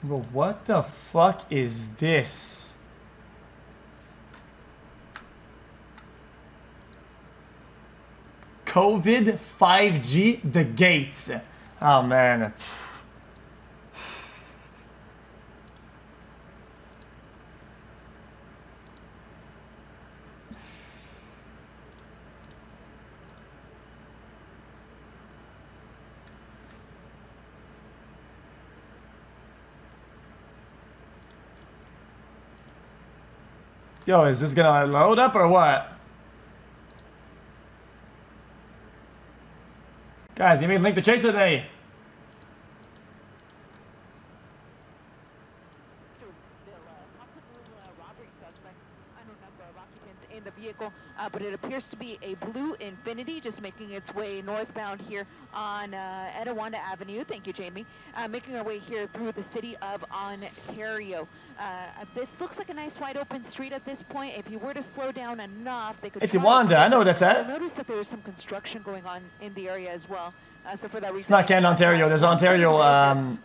Bro, what the fuck is this? COVID 5G, the gates. Oh man. Yo, is this gonna load up or what? Guys, you may link the chase today. In the vehicle, but it appears to be a blue Infinity just making its way northbound here on Etiwanda Avenue. Thank you, Jamie. Making our way here through the city of Ontario. This looks like a nice wide open street at this point. If you were to slow down enough, they could. Etiwanda, I know where that's at. Notice that there's some construction going on in the area as well. So for that reason, It's not Canada, Ontario. There's Ontario,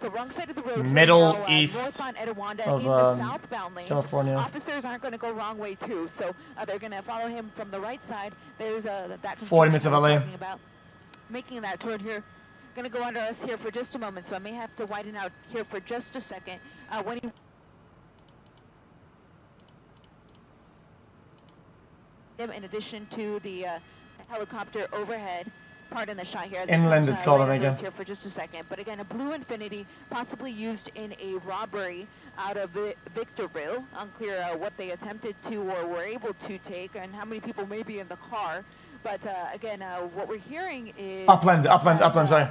so wrong side of the road middle now, east north on Etiwanda, of in the southbound lane. California. Officers aren't going to go wrong way too, so they're going to follow him from the right side. There's that 40 minutes of LA. About making that turn here. Going to go under us here for just a moment, so I may have to widen out here for just a second. When he in addition to the helicopter overhead. Pardon the shot here. Inland, it's called, I think. Here for just a second, but again, a blue Infinity, possibly used in a robbery out of Victorville. Unclear what they attempted to or were able to take, and how many people may be in the car. But again, what we're hearing is Upland, sorry.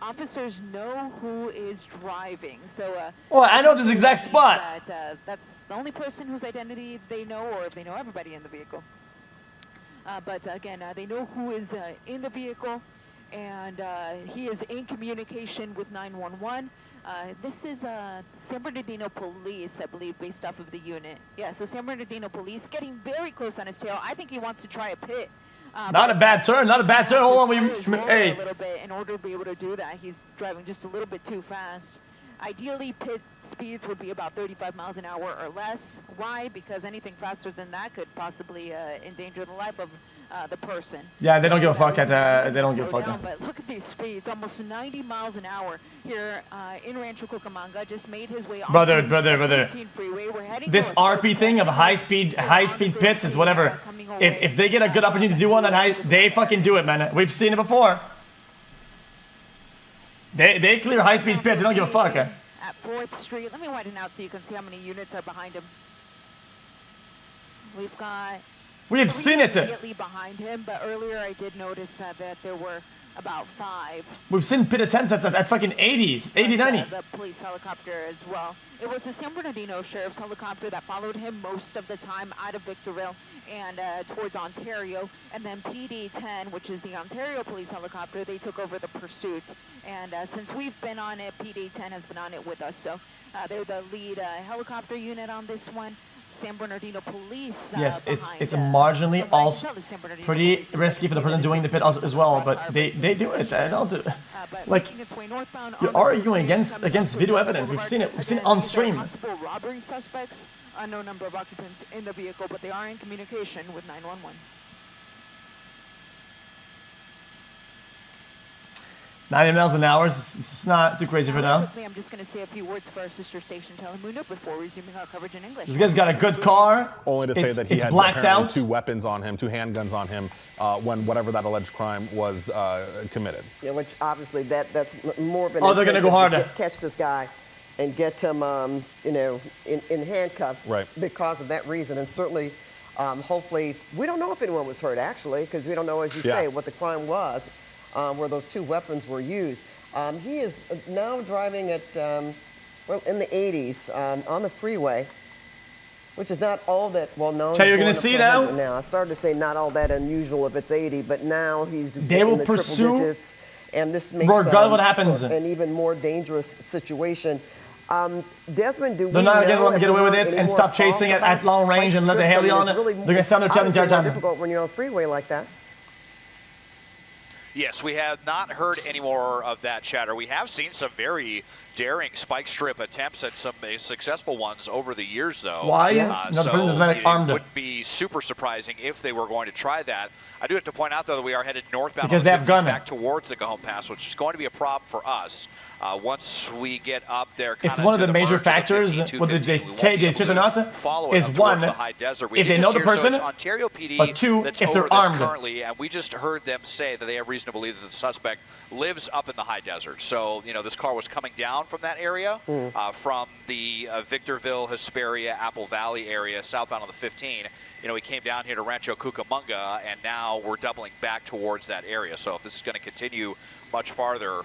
Officers know who is driving, so. Oh, I know this exact spot. That's the only person whose identity they know, or if they know everybody in the vehicle. But again, they know who is in the vehicle, and he is in communication with 911. This is San Bernardino Police, I believe, based off of the unit. Yeah, so San Bernardino Police getting very close on his tail. I think he wants to try a pit. Not a bad turn, not a bad turn. Hold on, hey. A little bit in order to be able to do that. He's driving just a little bit too fast. Ideally, pit speeds would be about 35 miles an hour or less. Why? Because anything faster than that could possibly endanger the life of the person. Yeah, they don't give a fuck at that. They don't give a fuck. But look at these speeds, almost 90 miles an hour here in Rancho Cucamonga. Just made his way on brother. freeway. We're heading This RP thing of high speed pits is whatever. If they get a good opportunity to do one, then they fucking do it, man. We've seen it before. They clear high speed pits. They don't give a fuck. At 4th Street. Let me widen out so you can see how many units are behind him. We've got. We have seen it. Immediately behind him, but earlier I did notice that there were about 5. We've seen pit attempts at fucking 80s, 80, 90. The police helicopter as well. It was the San Bernardino Sheriff's helicopter that followed him most of the time out of Victorville and towards Ontario. And then PD-10, which is the Ontario police helicopter, they took over the pursuit. And since we've been on it, PD-10 has been on it with us. So they're the lead helicopter unit on this one. San Bernardino Police. Yes, it's marginally also pretty risky for the person doing the pit as well, but they do it. I don't do, like, you're arguing against video evidence. We've seen it. We've seen it on stream. Possible robbery suspects. Unknown number of occupants in the vehicle, but they are in communication with 911. 90 miles an hour. It's not too crazy for now. I'm just going to say a few words for our sister station Telemundo before resuming our coverage in English. This guy's got a good car. Only to say that he had blacked out. 2 weapons on him, 2 handguns on him when whatever that alleged crime was committed. Yeah, which obviously that's more of an. Oh, they're going to go harder. Catch this guy and get him, in handcuffs. Right. Because of that reason, and certainly, hopefully, we don't know if anyone was hurt actually, because we don't know, as you say, what the crime was. Where those 2 weapons were used. He is now driving at, in the 80s on the freeway, which is not all that well known. Okay, you're going to see now? Now, I started to say not all that unusual if it's 80, but now he's they will in the pursue triple digits, and this makes regardless what happens. An even more dangerous situation. Desmond, do they're not going to let me get away with it and stop chasing it at long range and let the heli on it. They're going to sound their challenge every time. Difficult when you're on a freeway like that. Yes, we have not heard any more of that chatter. We have seen some very daring spike strip attempts at some successful ones over the years, though. Why? No, so is not it armed. would be super surprising if they were going to try that. I do have to point out, though, that we are headed northbound because on they the have 15 gun back towards the Cajon Pass, which is going to be a problem for us. Once we get up there, it's one of the major factors whether they chase or not. Is one, if they know the person, Ontario PD, but two, that's if they're over armed. Currently, and we just heard them say that they have reason to believe that the suspect lives up in the high desert. So, you know, this car was coming down from that area, from the Victorville, Hesperia, Apple Valley area, southbound on the 15. You know, we came down here to Rancho Cucamonga, and now we're doubling back towards that area. So if this is going to continue much farther,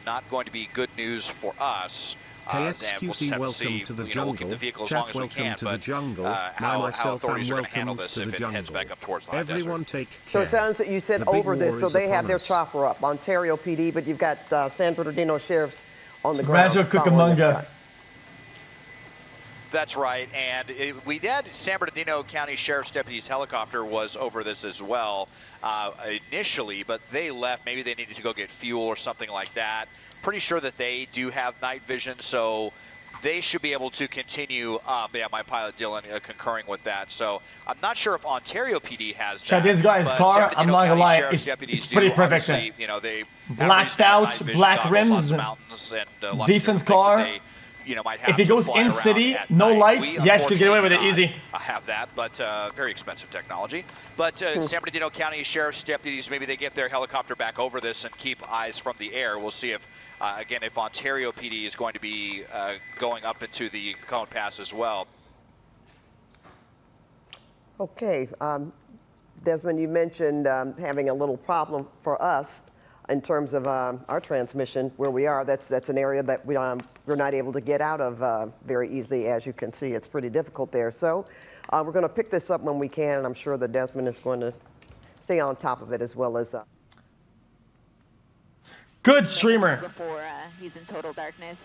not going to be good news for us. Hey, xQc, welcome to the jungle. Chat, welcome to the jungle. Myself, I'm welcome to the jungle. Everyone take care. So it sounds that you said over this, so they have their chopper up, Ontario PD, but you've got San Bernardino sheriffs on the ground. Rancho Cucamonga. That's right, and we did. San Bernardino County Sheriff's Deputy's helicopter was over this as well initially, but they left. Maybe they needed to go get fuel or something like that. Pretty sure that they do have night vision, so they should be able to continue up. Yeah, my pilot Dylan concurring with that. So I'm not sure if Ontario PD has that. This guy's car, I'm not gonna lie, it's pretty perfect. You know, they blacked out, black rims, decent car. You know, might have if he goes in city, no lights, he actually get away with it easy. I have that, but very expensive technology. But San Bernardino County Sheriff's deputies, maybe they get their helicopter back over this and keep eyes from the air. We'll see if, again, if Ontario PD is going to be going up into the Cajon Pass as well. Okay, Desmond, you mentioned having a little problem for us in terms of our transmission where we are. That's an area that we're not able to get out of very easily. As you can see, it's pretty difficult there. So we're going to pick this up when we can, and I'm sure that Desmond is going to stay on top of it as well as good streamer. Before he's in total darkness.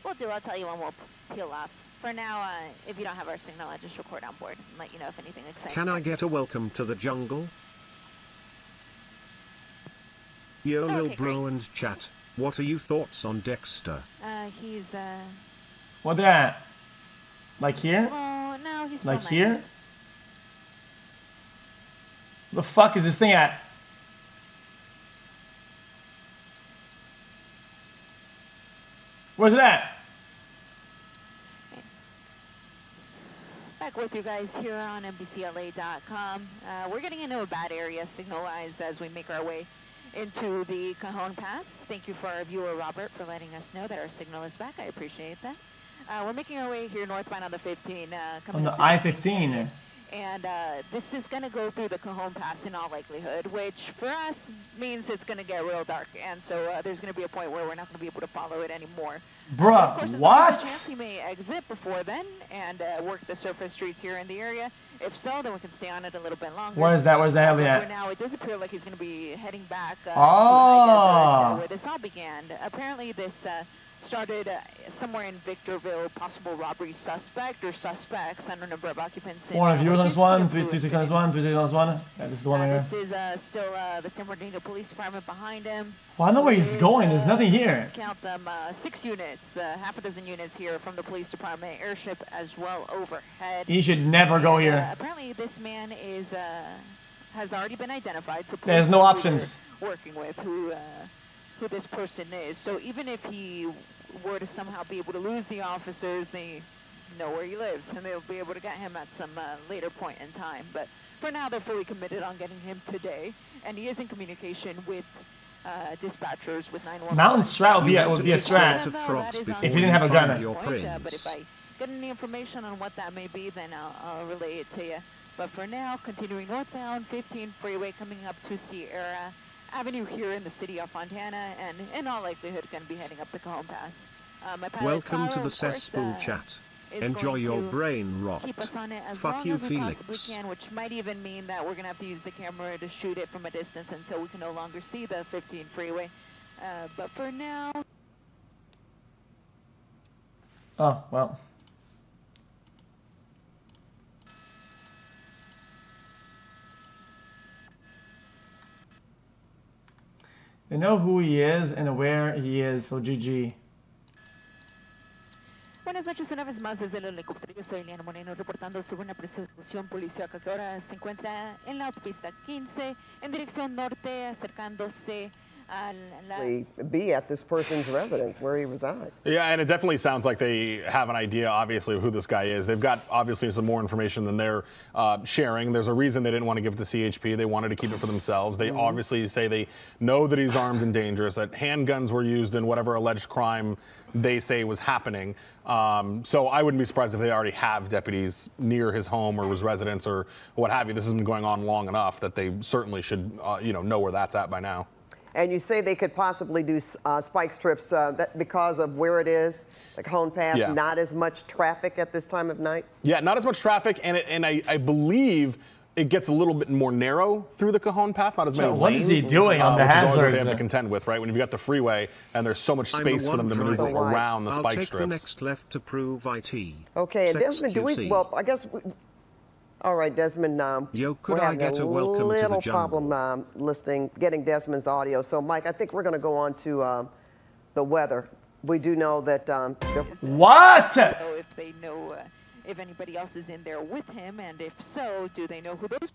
I'll tell you when we'll peel off. For now, if you don't have our signal, I'll just record on board and let you know if anything exciting. Can I get a welcome to the jungle? Yo, Lil Bro and chat. What are your thoughts on Dexter? He's What that? Like here? Oh no, he's like nice. Here? The fuck is this thing at? Where's it at? Back with you guys here on NBCLA.com. We're getting into a bad area signal-wise as we make our way into the Cajon Pass. Thank you for our viewer, Robert, for letting us know that our signal is back. I appreciate that. We're making our way here northbound on the 15. On the I-15. And this is going to go through the Cajon Pass in all likelihood, which for us means it's going to get real dark. And so there's going to be a point where we're not going to be able to follow it anymore. Bruh, course, what? There's a chance he may exit before then and work the surface streets here in the area. If so, then we can stay on it a little bit longer. Where's that? Where's the hell at? For now, it does appear like he's going to be heading back to where this all began. Apparently, this started somewhere in Victorville, possible robbery suspect or suspects, under number of occupants. 400 viewers on this one, 326 on this one, 326 on this one. Yeah, this is the one here. This is still the San Bernardino Police Department behind him. Well, I know where he's going. There's nothing here. Count them, 6 units, half a dozen units here from the police department, airship as well overhead. He should never go here. Apparently, this man is has already been identified. So there's no options. Working with who this person is. So even if he were to somehow be able to lose the officers, they know where he lives, and they'll be able to get him at some later point in time. But for now, they're fully committed on getting him today, and he is in communication with dispatchers with 911. Mountain Strat would be a strat if he didn't have a gun. But if I get any information on what that may be, then I'll relay it to you. But for now, continuing northbound, 15 freeway coming up to Sierra Avenue here in the city of Fontana, and in all likelihood going to be heading up the Cajon Pass. Welcome to the cesspool chat. Enjoy your brain rot. Keep us on it as Fuck long you, as we Felix. possibly can, which might even mean that we're going to have to use the camera to shoot it from a distance until we can no longer see the 15 freeway. But for now... Oh, well. They know who he is and where he is, so GG. Buenas noches una vez más desde el helicóptero. Yo soy Eliana Moreno reportando sobre una persecución policíaca que ahora se encuentra en la autopista 15 en dirección norte, acercándose a la... be at this person's residence where he resides. Yeah, and it definitely sounds like they have an idea, obviously, of who this guy is. They've got, obviously, some more information than they're sharing. There's a reason they didn't want to give it to CHP. They wanted to keep it for themselves. They obviously say they know that he's armed and dangerous, that handguns were used in whatever alleged crime they say was happening. So I wouldn't be surprised if they already have deputies near his home or his residence or what have you. This has been going on long enough that they certainly should, know where that's at by now. And you say they could possibly do spike strips because of where it is, like Cajon Pass, not as much traffic at this time of night? Yeah, not as much traffic, and I believe it gets a little bit more narrow through the Cajon Pass, not as many lanes. What is he doing on the hazards? Which is what they have to contend with, right? When you've got the freeway and there's so much space for them to maneuver around the spike strips. I'll take the next left to prove IT. Okay, and Desmond, I guess... All right, Desmond, could I get a welcome to the jungle? Problem getting Desmond's audio. So, Mike, I think we're going to go on to the weather. We do know that... What? So if they know if anybody else is in there with him, and if so, do they know who those...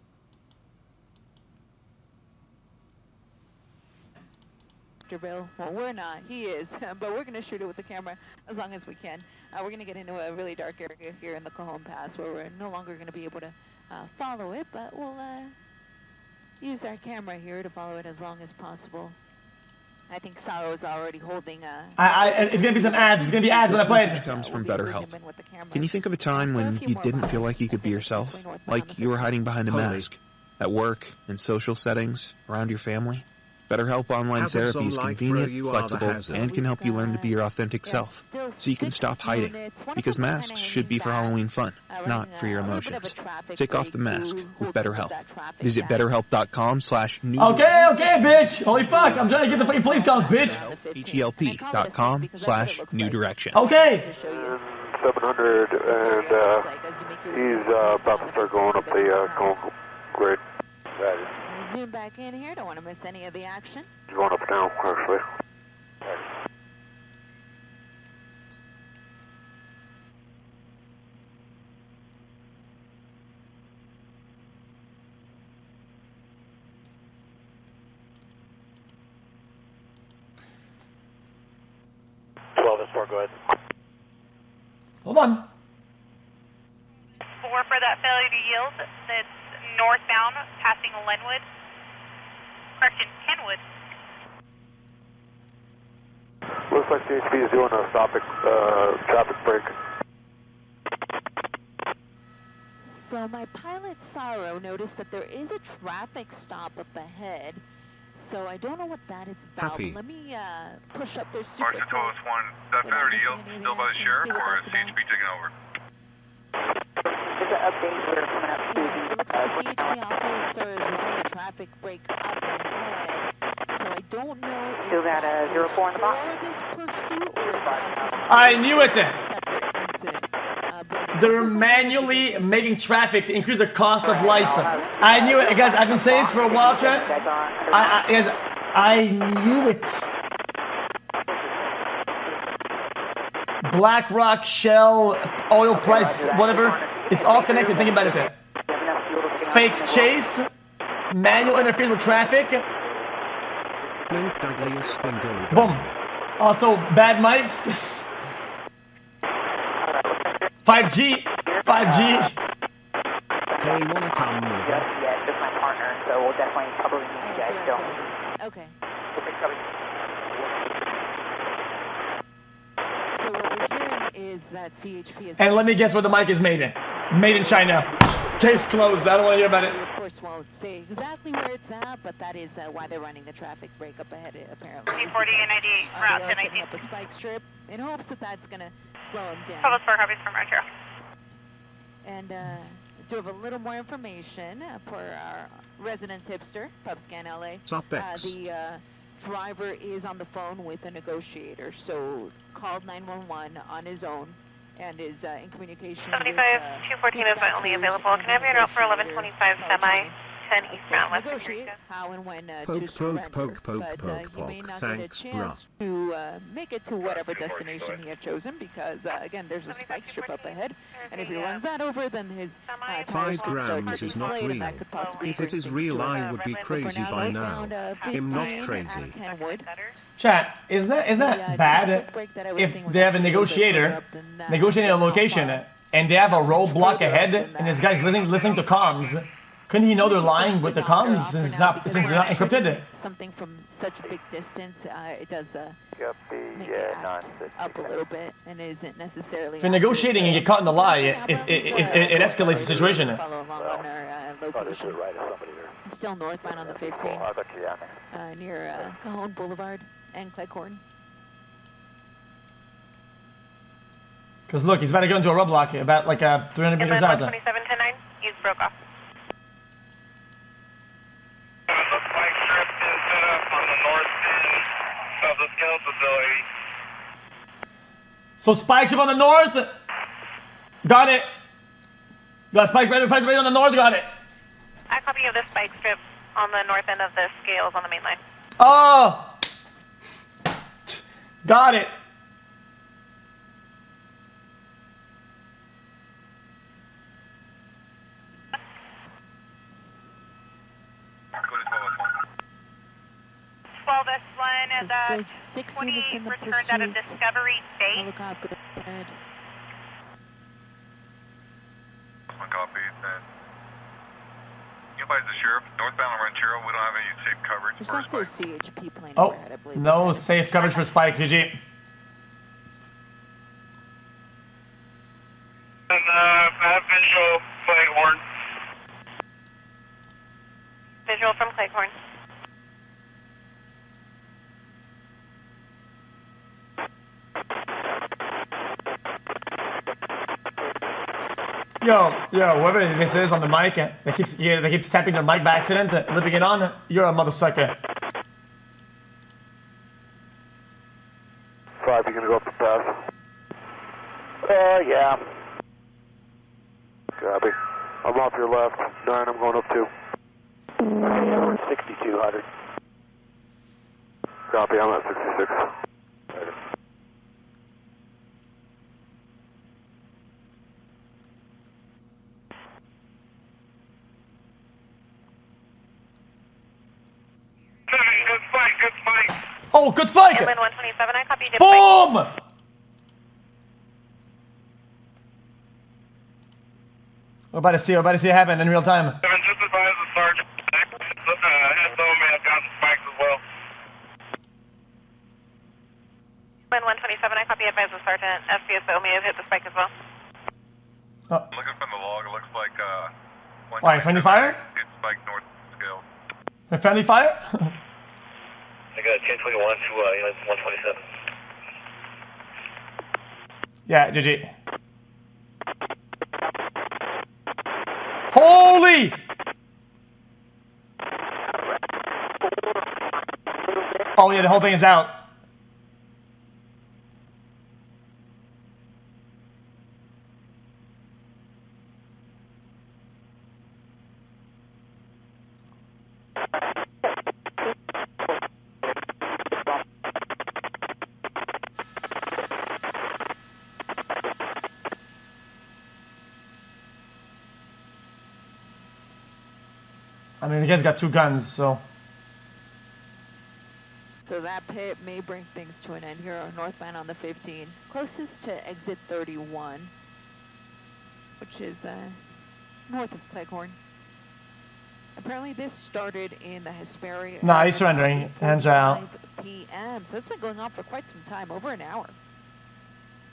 Well, we're not. He is, but we're going to shoot it with the camera as long as we can. We're going to get into a really dark area here in the Cajon Pass where we're no longer going to be able to follow it, but we'll use our camera here to follow it as long as possible. I think Saro's already holding it's going to be some ads. It's going to be ads when I play it. Comes from BetterHelp. Can you think of a time when you didn't feel like you could be yourself? Like you were hiding behind a mask? At work, in social settings, around your family? BetterHelp Online Therapy is convenient, flexible, and can help you learn to be your authentic self, so you can stop hiding. Because masks should be for Halloween fun, not for your emotions. Take off the mask with BetterHelp. Visit BetterHelp.com/new. Okay, bitch. Holy fuck! I'm trying to get the fucking police calls, bitch. HELP.com/new direction. Okay. 700, and he's about to start going up the grade. Zoom back in here. Don't want to miss any of the action. He's going up now, actually. Go ahead. Hold on. 4 for that failure to yield. That's northbound, passing Lenwood. Correction, Kenwood. Looks like CHP is doing a traffic break. So my pilot Saro noticed that there is a traffic stop up ahead. So I don't know what that is about. Let me push up there super quick. Marshall 1, that failure to yield still by the sheriff, or is CHP taking over? There's an update here coming up to it looks like the CHP officer is running a traffic break up ahead. So I don't know if still got a 04 in the box. This pursuit or if that's I knew it. separate incident. They're manually making traffic to increase the cost of life. I knew it, guys. I've been saying this for a while, Trent. Guys, I knew it. BlackRock, Shell, oil price, whatever. It's all connected. Think about it there. Fake chase, manual interference with traffic. Blink Douglas Bingo. Boom. Also, bad mics. 5G. 5G. Hey, wanna come over? Yeah, just my partner, so we'll definitely probably need you guys still. Okay. So what we're hearing is that CHP is... And let me guess where the mic is made in. Made in China. Case closed. I don't want to hear about it. We, of course, won't say exactly where it's at, but that is why they're running the traffic break up ahead, apparently. 240 and 98, route they're 1019. setting up a spike strip in hopes that that's going to slow them down. Public 4 copies from Metro. And do have a little more information for our resident tipster, PubScan LA. The driver is on the phone with a negotiator, so called 911 on his own and is in communication 75, with 214 is my only available. Can I have your note for 1125 semi, 10 eastbound, West Negotiate how and when to Poke, surrender, poke, poke, but poke, he may poke. not Thanks, get a chance to make it to whatever destination he had chosen because, again, there's a spike strip up ahead, and if he runs that over, then his tires 5 will start grams to is not deflate, and real. that could possibly If it bring is things real, to I an would be end. crazy For now, by now. northbound, I'm not 15 crazy. at Kenwood. Chat, isn't that bad if they have a negotiator negotiating a location and they have a roadblock ahead and this guy's listening to comms? Couldn't he know they're lying with the comms since they're not encrypted? Something from such a big distance, it does make it act up a little bit and isn't necessarily. If you're negotiating and get caught in the lie, it escalates the situation. Follow along on our location. Still northbound on the 15, near Cajon Boulevard and Cleghorn. Because look, he's about to go into a roadblock about like 300 meters out. 27 to 9, you broke off. The spike strip is set up on the north end of the scale facility. So spike strip on the north. Got it. Got spike strip right on the north. Got it. I copy of the spike strip on the north end of the scales on the main line. Oh. Got it. Well, this one is So 6 units in the returned out of pursuit. Discovery State. Helicopter ahead. One copy. Then you advise the sheriff, northbound Ranchero, we don't have any safe coverage. There's for also a spike. CHP plane Oh, overhead, I believe. no safe coverage for Spike, GG. And I have visual Cleghorn. Visual from Cleghorn. Yo, whoever this is on the mic that keeps tapping their mic by accident, leaving it on, you're a motherfucker. 5, you gonna go up the path? Yeah. Copy. I'm off your left. 9, I'm going up 2. 6200. Copy, I'm at 66. Good spike, good spike. Oh, good spike! Inland 127, I copy. Boom! We're about to see it happen in real time. Just advise the sergeant. SO may have gotten spikes as well. Inland 127, I copy. Advise the sergeant. FCSO may have hit the spike as well. Oh. Looking from the log, it looks like Why, friendly fire? Good spike north scale. Friendly fire? I got 1021 to 127. Yeah, GG. Holy! Oh yeah, the whole thing is out. I mean, the guy's got 2 guns, so. So that pit may bring things to an end here northbound on the 15. Closest to exit 31, which is north of Cleghorn. Apparently this started in the Hesperia. Nah, he's surrendering. Hands are out. 5 p.m. So it's been going on for quite some time, over an hour.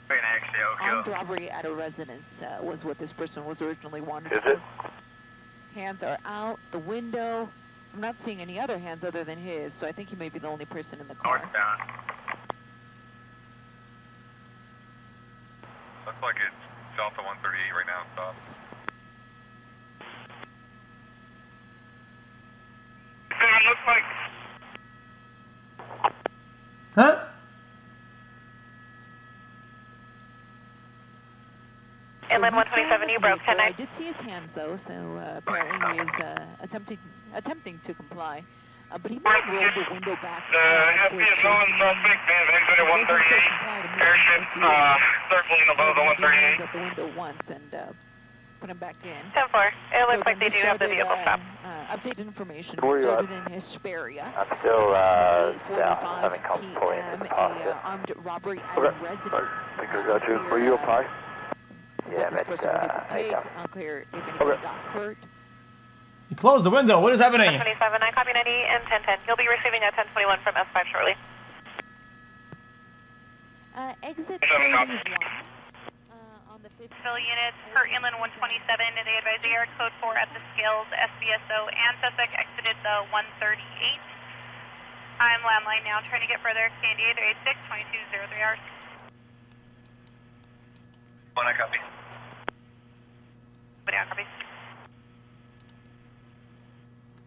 Very next, Armed robbery at a residence was what this person was originally wanted Is for. it? Hands are out the window. I'm not seeing any other hands other than his, so I think he may be the only person in the car. Northbound. Looks like it's south of 138 right now. Stop. It looks like. Huh? Inland 127, you broke 10-9. I did see his hands though, so apparently he is attempting to comply. But he might roll the window back. FPSO and suspect has exited 138. Airship circling above the 138. At the window once and put him back in. 10-4. It looks like they do have the vehicle stopped. Updated information. Where are you at? Started in Hesperia. I'm still down. 7 p.m. A armed robbery at a residence. I think I got you. Were you up high? Yeah, this person was able to take. Unclear if anybody got hurt. You closed the window. What is happening? 27, I copy 90 and 1010. You'll be receiving a 1021 from S5 shortly. Exit 31. On the 5th. Civil units per Inland 127, they advise the air code 4 at the scales, SBSO and suspect exited the 138. I'm landline now, trying to get further. Candy 886, 2203 hours. One, I copy. What do you copy?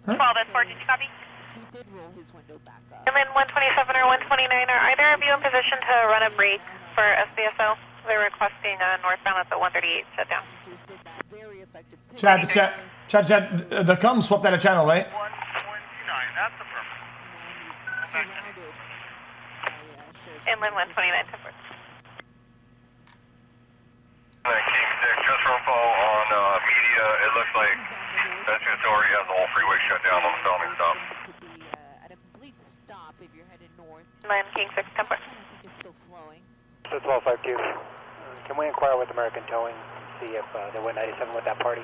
Huh? 12 S4, did you copy? He did roll his window back up. Inland 127 or 129, are either of you in position to run a break for SBSO? They're requesting northbound at the 138 shutdown. Chad, the comm swapped out a channel, right? 129, that's affirmative. Inland 129, 10-4. King 6, just for info on media, it looks like SBSO already has the whole freeway shut down on the filming stop. At a complete stop if you're headed north. Land King 6, 10-4. I think it's still flowing. So 12-5-2. Can we inquire with American Towing, see if they went 97 with that party?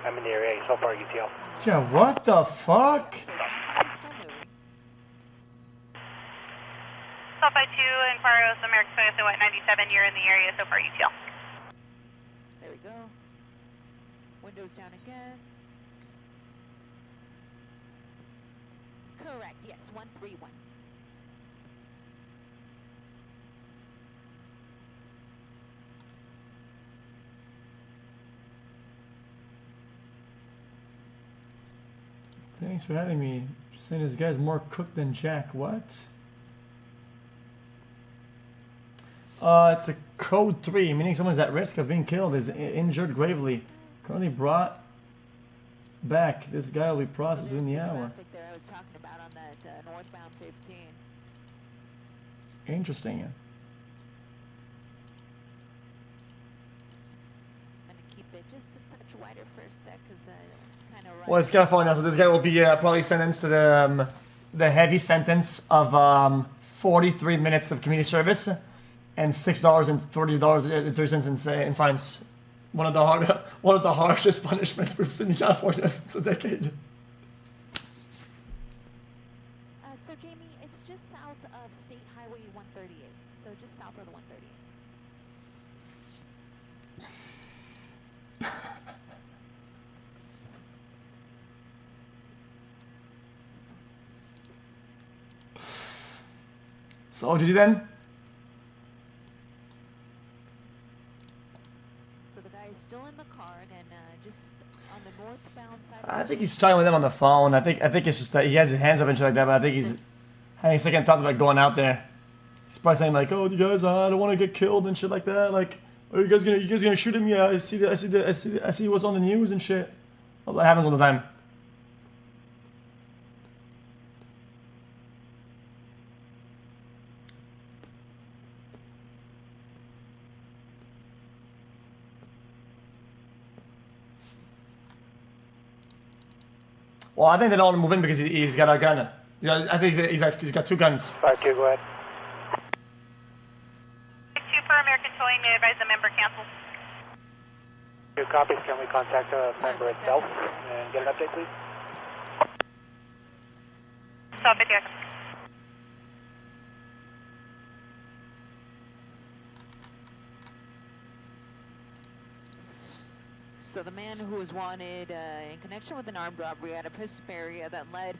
I'm in the area, so far UTL. Yeah, what the fuck? 1252, inquire with American Towing, if they went 97, you're in the area, so far UTL. There we go. Windows down again. Correct, yes, 131. Thanks for having me. Just saying this guy's more cooked than Jack. What? It's a code 3, meaning someone's at risk of being killed, is injured gravely. Currently brought back. This guy will be processed within the hour. There I was talking about on that northbound 15. Interesting. I'm gonna keep it just a touch wider for a sec, because it's kind of right. Well, it's kind of funny now. So this guy will be probably sentenced to the heavy sentence of 43 minutes of community service and $6.30 in fines. One of the harshest punishments we've seen in California since a decade. So Jamie, it's just south of State Highway 138. So just south of the 138. So did you then? So the guy is still in the car and just on the northbound side. I think he's talking with them on the phone. I think it's just that he has his hands up and shit like that. But I think he's having second thoughts about going out there. He's probably saying like, "Oh, you guys, I don't want to get killed and shit like that. Like, are you guys gonna shoot him? Yeah, I see what's on the news and shit. All that happens all the time." Well, I think they don't want to move in because he's got a gun. I think he's got 2 guns. 5-2, go ahead. 2 for American Towing, may advise the member cancel. 2 copies, can we contact the member itself and get an update, please? Stop it here. So the man who was wanted in connection with an armed robbery at a Hesperia that led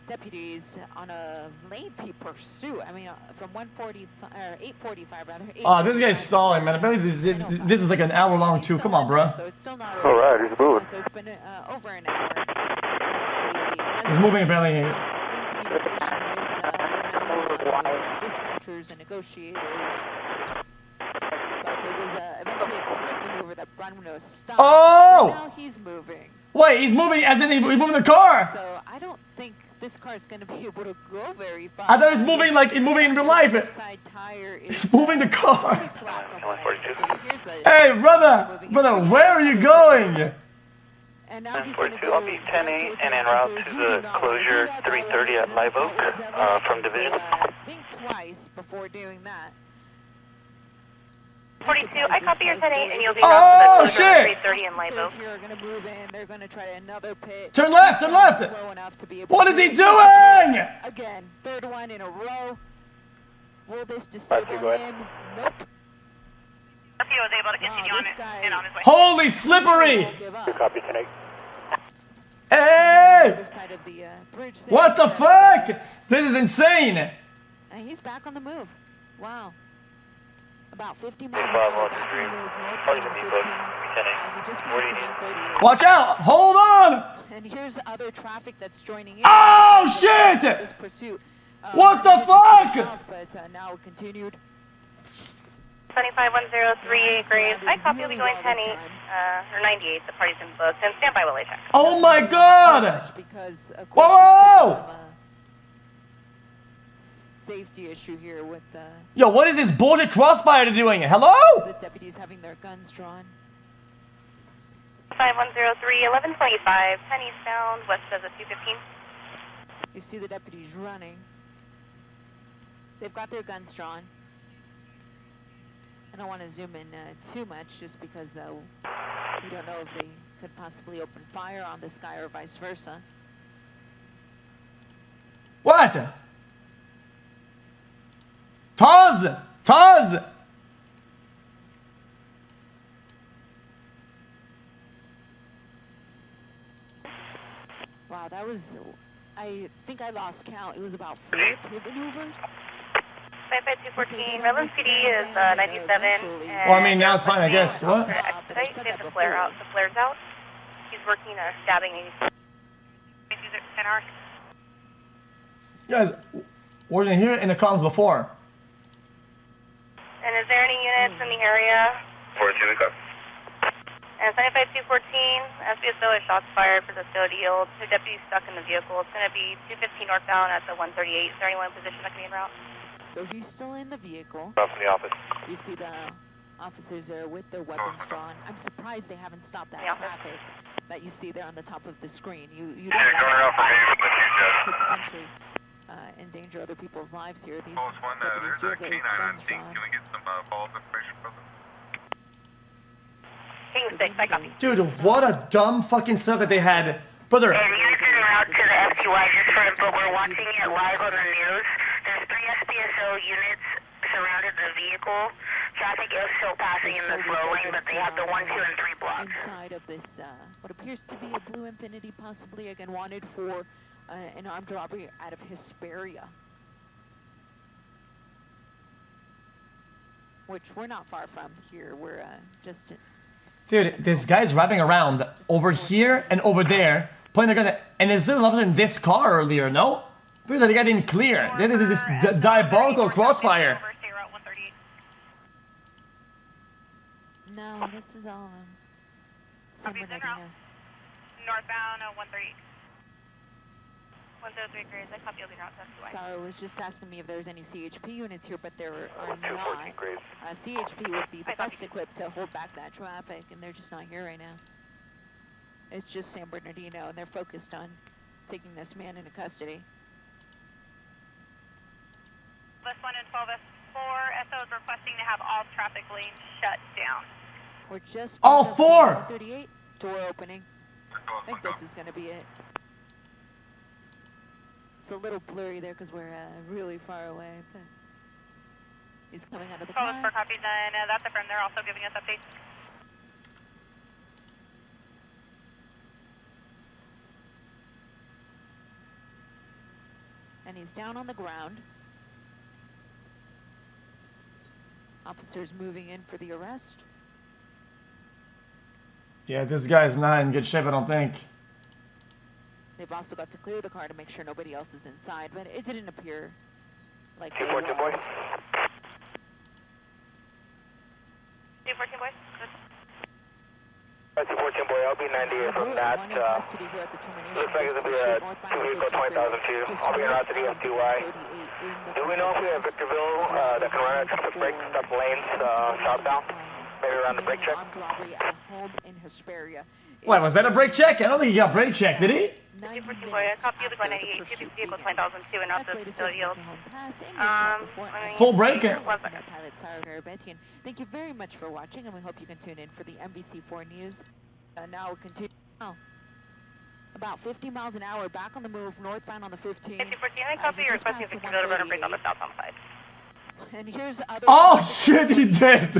deputies on a lengthy pursuit. I mean, from 8:45 rather. Oh, this guy's stalling, man. I believe this was like an hour long too. Come on, bro. So it's still not all right, he's moving. So it's been over an hour. He's moving apparently. In communication with dispatchers and negotiators. But it was eventually a quick maneuver brought him to a stop. Oh! Now he's moving. Wait, he's moving as in he's moving the car. So I don't think this car is going to be able to go very far. I thought he was moving like moving in real life. He's moving the car. Hey, brother, where are you going? And now he's 42, I'll be 10-8 and en route to the closure 330 at Live Oak from Division. Think twice before doing that. 42, I copy your 10-8 and you'll be route to the closure 330 in Live Oak. Here are going to move in. They're going to try another pit. Turn left, turn left. What is he doing? Again, third one in a row. Will this disable him? Nope. He was able to continue on his way. Holy slippery! Copy 10-8. Hey! What the fuck? This is insane. And he's back on the move. Wow. About 50 miles an hour back on the move. Watch out! Hold on! And here's other traffic that's joining in. Oh shit! This pursuit. What the fuck? But now continued. 251038 Graves. I copy. We'll be going 10-8 or 98. The party's been booked. And stand by while I check. Oh my god! Whoa! Safety issue here with Yo, what is this bullshit crossfire doing? Hello? the deputies having their guns drawn. 5103 1125 10 eastbound west of the 215. You see the deputies running. They've got their guns drawn. I don't want to zoom in too much just because you don't know if they could possibly open fire on this guy or vice versa. What? Taz! Taz! Wow, that was, I think I lost count. It was about 4 pit maneuvers. 55214, Redlands PD is 97. Well, I mean, now it's fine, I guess. What? Expedite, they have the flare out. The flare's out. He's working stabbing 10 hours. You guys, we didn't hear it in the comms before. And is there any units in the area? 42, we got. And 75214, SBSO has shots fired for the field yield. Two deputies stuck in the vehicle. It's going to be 215 northbound at the 138. Is there anyone in position that can be en route? So he's still in the vehicle. From the office. You see the officers there with their weapons drawn. I'm surprised they haven't stopped that traffic that you see there on the top of the screen. You don't going around for me with the could potentially endanger other people's lives here. These deputies do have their guns drawn. Can we get some false information from them? Dude, what a dumb fucking stuff that they had. Brother. And units en route to the FTY just for info. We're watching it live on the news. There's 3 SBSO units surrounded the vehicle. Traffic is still passing in the slow lane, but they have the 1, 2, and 3 blocks. Inside of this, what appears to be a blue Infinity, possibly again wanted for an armed robbery out of Hesperia. Which we're not far from here. We're just... Dude, this guy's wrapping around over here and over there, pointing their gun, and there's still another in this car earlier, no? Really, the guy didn't clear. They did this diabolical crossfire. No, this is all San Bernardino. Northbound 138. 103 Graves, I copy, you'll be route to FTY. Sorry, was just asking me if there's any CHP units here, but there are not. CHP would be the best equipped to hold back that traffic, and they're just not here right now. It's just San Bernardino, and they're focused on taking this man into custody. Bus 1 and 12S4, SO is requesting to have all traffic lanes shut down. We're just... All 4! 38, door opening. I think this is going to be it. It's a little blurry there because we're really far away, but he's coming out of the car. Call us for copies, and that's affirmed. They're also giving us updates. And he's down on the ground. Officers moving in for the arrest. Yeah, this guy's not in good shape, I don't think. They've also got to clear the car to make sure nobody else is inside, but it didn't appear like 242 boys. 214 boys. 14 boy, I'll be 98 from that. Looks like it's going to be a 2-vehicle 20,000 feet. I'll be en route to the FTY. Do we know if we have Victorville that can run a traffic break, stop lanes southbound? Maybe around the brake check? Wait, was that a brake check? I don't think he got brake check, did he? 14 boy, copy you, 98, 2 vehicle 2002 and route to the facility yield. Full brake? Thank you very much for watching, and we hope you can tune in for the NBC4 News. Now we'll continue. About 50 miles an hour, back on the move, northbound on the 15. 14, I copy your request if you can go to run and break on the southbound side. And here's other shit, he did!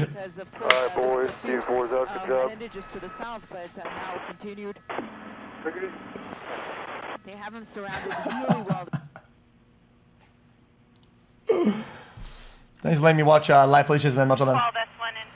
Alright, boys, T4's out, good job. Ended just to the south, but now continued. They have him surrounded really well. Thanks for letting me watch live places, man. Much on them. Well, that's one in